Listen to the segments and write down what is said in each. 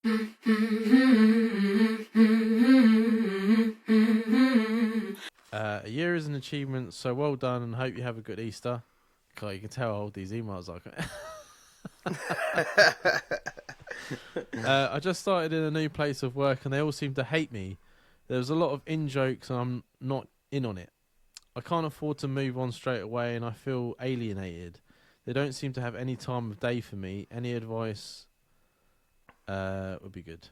A year is an achievement, so well done and hope you have a good Easter. God, you can tell how old these emails are. I just started in a new place of work and they all seem to hate me. There's a lot of in-jokes and I'm not in on it. I can't afford to move on straight away and I feel alienated. They don't seem to have any time of day for me. Any advice would be good.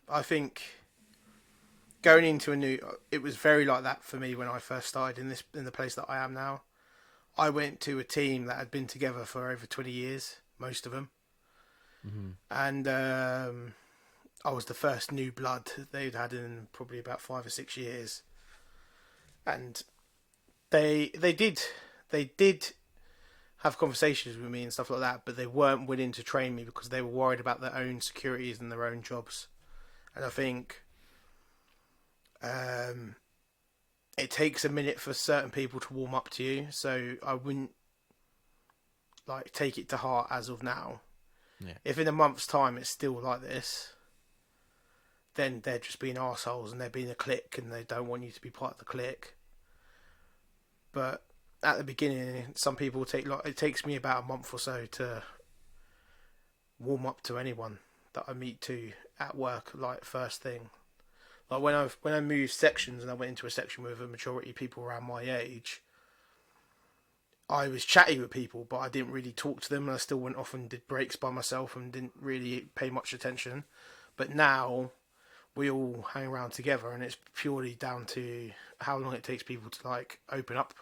I think going into it was very like that for me when I first started in the place that I am now. I went to a team that had been together for over 20 years, most of them. Mm-hmm. And I was the first new blood they'd had in probably about 5 or 6 years. And they did have conversations with me and stuff like that, but they weren't willing to train me because they were worried about their own securities and their own jobs. And I think it takes a minute for certain people to warm up to you, so I wouldn't take it to heart as of now. Yeah. If in a month's time it's still like this, then they're just being arseholes and they're being a clique and they don't want you to be part of the clique. But at the beginning, some people it takes me about a month or so to warm up to anyone that I meet to at work, first thing. Like when I moved sections and I went into a section with a majority of people around my age, I was chatty with people, but I didn't really talk to them, and I still went off and did breaks by myself and didn't really pay much attention. But now we all hang around together, and it's purely down to how long it takes people to open up.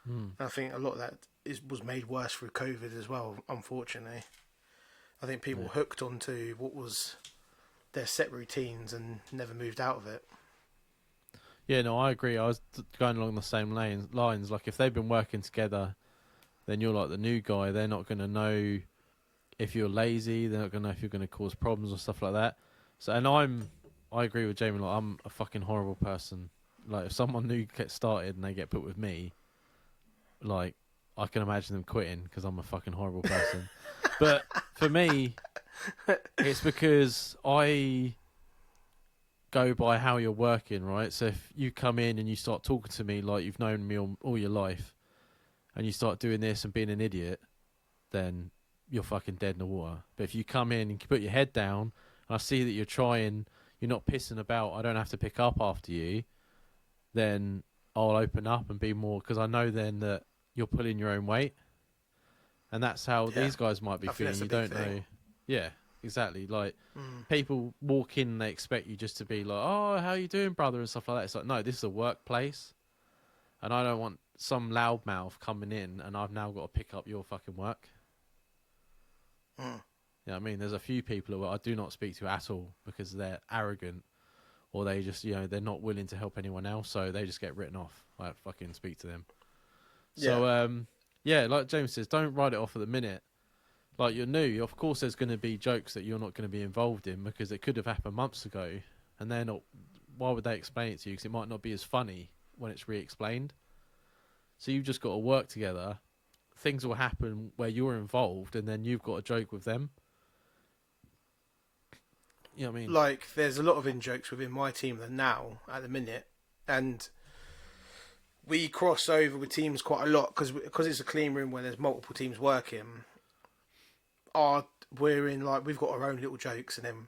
And I think a lot of that was made worse through COVID as well, unfortunately. I think people hooked onto what was their set routines and never moved out of it. Yeah, no, I agree. I was going along the same lines. Like, if they've been working together, then you're like the new guy. They're not going to know if you're lazy. They're not going to know if you're going to cause problems or stuff like that. So, and I agree with Jamie. Like, I'm a fucking horrible person. Like, if someone new gets started and they get put with me, like, I can imagine them quitting because I'm a fucking horrible person. But for me, it's because I go by how you're working, right? So if you come in and you start talking to me like you've known me all your life, and you start doing this and being an idiot, then you're fucking dead in the water. But if you come in and you put your head down, and I see that you're trying, you're not pissing about, I don't have to pick up after you, then I'll open up and be more, because I know then that you're pulling your own weight. And that's how these guys might be feeling. You don't know. Yeah, exactly. Like, people walk in and they expect you just to be like, oh, how you doing, brother, and stuff like that. It's like, no, this is a workplace. And I don't want some loudmouth coming in and I've now got to pick up your fucking work. You know what I mean? There's a few people who I do not speak to at all because they're arrogant, or they just, they're not willing to help anyone else, so they just get written off. I don't fucking speak to them. So, yeah, like James says, don't write it off at the minute. Like, you're new. Of course, there's going to be jokes that you're not going to be involved in because it could have happened months ago, and they're not. Why would they explain it to you? Because it might not be as funny when it's re-explained. So you've just got to work together. Things will happen where you're involved, and then you've got a joke with them. You know what I mean? Like, there's a lot of in-jokes within my team now at the minute, and we cross over with teams quite a lot because it's a clean room where there's multiple teams working. We're in we've got our own little jokes, and then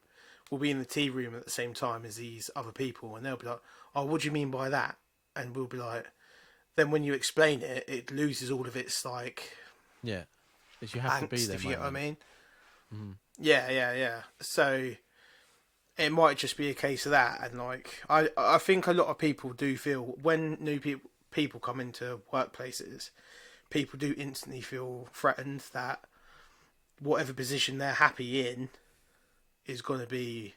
we'll be in the tea room at the same time as these other people, and they'll be like, "Oh, what do you mean by that?" And we'll be like, then when you explain it, it loses all of its yeah, you have to be there. If you get what I mean. Mm-hmm. Yeah. So it might just be a case of that, and I think a lot of people do feel when new people come into workplaces, people do instantly feel threatened that whatever position they're happy in is going to be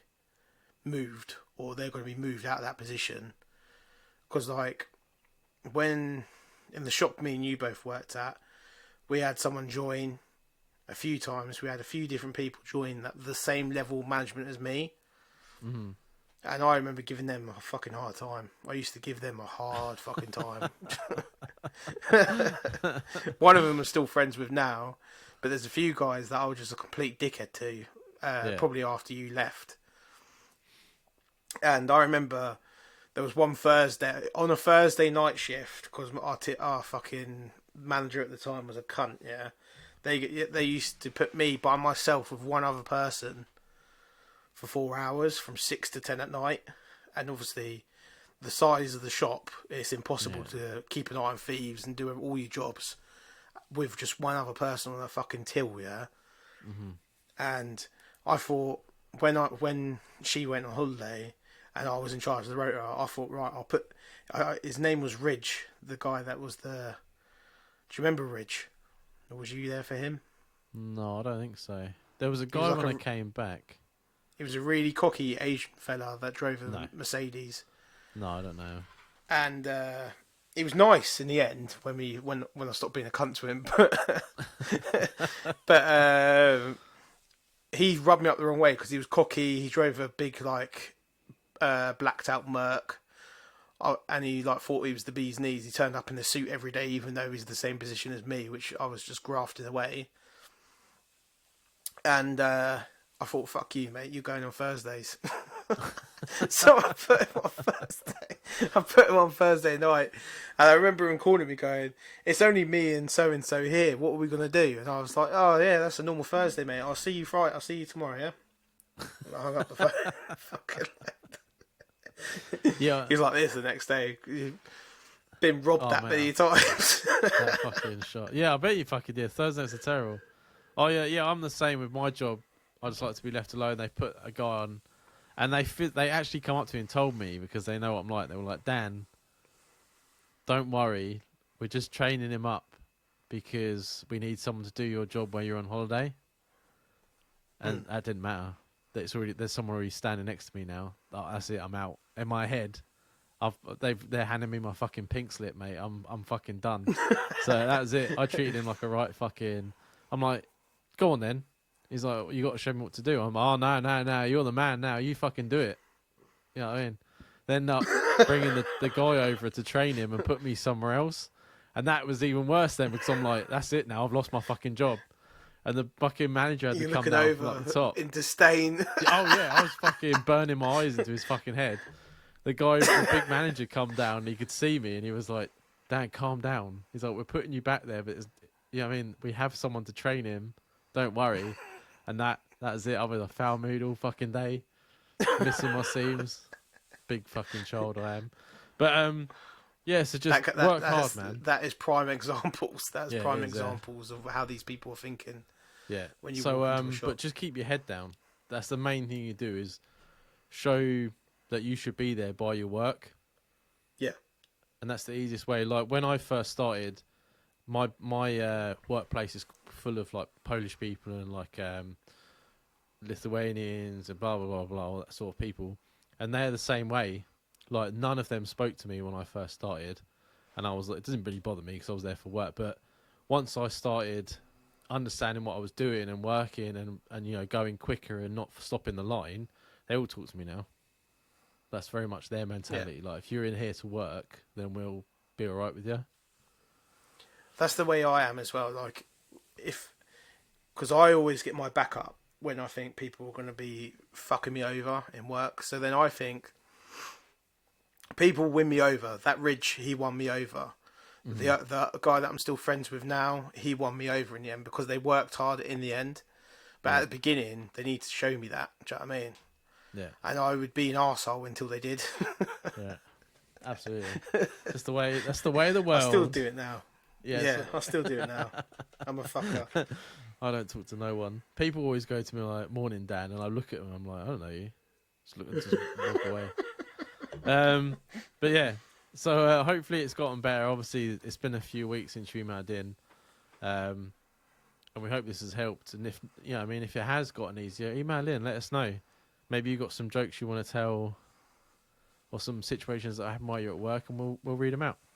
moved, or they're going to be moved out of that position. Because when in the shop me and you both worked at, we had someone join a few times. We had a few different people join the same level of management as me. Mm-hmm. And I remember giving them a fucking hard time. I used to give them a hard fucking time. One of them I'm still friends with now, But there's a few guys that I was just a complete dickhead to, Yeah. probably after you left. And I remember there was one Thursday, on a Thursday night shift, because our fucking manager at the time was a cunt, yeah. They used to put me by myself with one other person for 4 hours from 6 to 10 at night. And obviously, the size of the shop, it's impossible to keep an eye on thieves and do all your jobs with just one other person on a fucking till, yeah. Mm-hmm. And I thought when she went on holiday and I was in charge of the rotor, I thought, right, I'll put. His name was Ridge, the guy that was the. Do you remember Ridge? Or was you there for him? No, I don't think so. There was a guy like when I came back. He was a really cocky Asian fella that drove a No. Mercedes, No, I don't know. and he was nice in the end when I stopped being a cunt to him. But he rubbed me up the wrong way because he was cocky. He drove a big blacked out Merc. And he thought he was the bee's knees. He turned up in a suit every day, even though he's the same position as me, which I was just grafting away. And I thought, fuck you, mate. You're going on Thursdays. So I put him on Thursday. I put him on Thursday night, and I remember him calling me, going, "It's only me and so here. What are we gonna do?" And I was like, "Oh yeah, that's a normal Thursday, mate. I'll see you Friday. I'll see you tomorrow." Yeah. And I hung up the phone. Fucking. Yeah. He was like this the next day. He's been robbed that many times. That fucking shot. Yeah, I bet you fucking did. Thursdays are terrible. Oh yeah, I'm the same with my job. I just like to be left alone. They put a guy on, and they actually come up to me and told me, because they know what I'm like. They were like, "Dan, don't worry. We're just training him up because we need someone to do your job while you're on holiday." And that didn't matter. There's someone already standing next to me now. Oh, that's it. I'm out. In my head, they're handing me my fucking pink slip, mate. I'm fucking done. So that was it. I treated him like a right fucking. I'm like, go on then. He's like, you got to show me what to do. I'm like, oh no, you're the man now. You fucking do it. You know what I mean? Then bringing the guy over to train him and put me somewhere else, and that was even worse then, because I'm like, that's it now. I've lost my fucking job. And the fucking manager had to come down over from the top. in disdain. Oh yeah, I was fucking burning my eyes into his fucking head. The big manager, come down. He could see me, and he was like, "Dan, calm down." He's like, "We're putting you back there, but you know what I mean, we have someone to train him. Don't worry." And that was it. I was a foul mood all fucking day, missing my seams. Big fucking child I am. But yeah. So just work hard, man. That is prime examples. That's prime is, examples of how these people are thinking. Yeah. When you walk into a shop. But just keep your head down. That's the main thing you do, is show that you should be there by your work. Yeah. And that's the easiest way. Like when I first started, my workplace is full of like Polish people and like Lithuanians and blah blah blah blah, all that sort of people, and they're the same way. Like none of them spoke to me when I first started, and I was like, it doesn't really bother me because I was there for work. But once I started understanding what I was doing and working and you know, going quicker and not stopping the line, they all talk to me now. That's very much their mentality. Yeah. Like, if you're in here to work, then we'll be all right with you. That's the way I am as well. Like, because I always get my back up when I think people are going to be fucking me over in work. So then I think people win me over. That Ridge, he won me over. Mm-hmm. The guy that I'm still friends with now, he won me over in the end because they worked hard in the end. But at the beginning, they need to show me that. Do you know what I mean? Yeah. And I would be an arsehole until they did. Yeah. Absolutely. That's the way of the world. I still do it now. Yes. Yeah, I still do it now. I'm a fucker. I don't talk to no one. People always go to me like, "Morning, Dan," and I look at them. I'm like, "I don't know you." Just walk away. But yeah. So hopefully it's gotten better. Obviously, it's been a few weeks since you emailed in, and we hope this has helped. And if you know, I mean, if it has gotten easier, email in. Let us know. Maybe you got some jokes you want to tell, or some situations that happen while you're at work, and we'll read them out.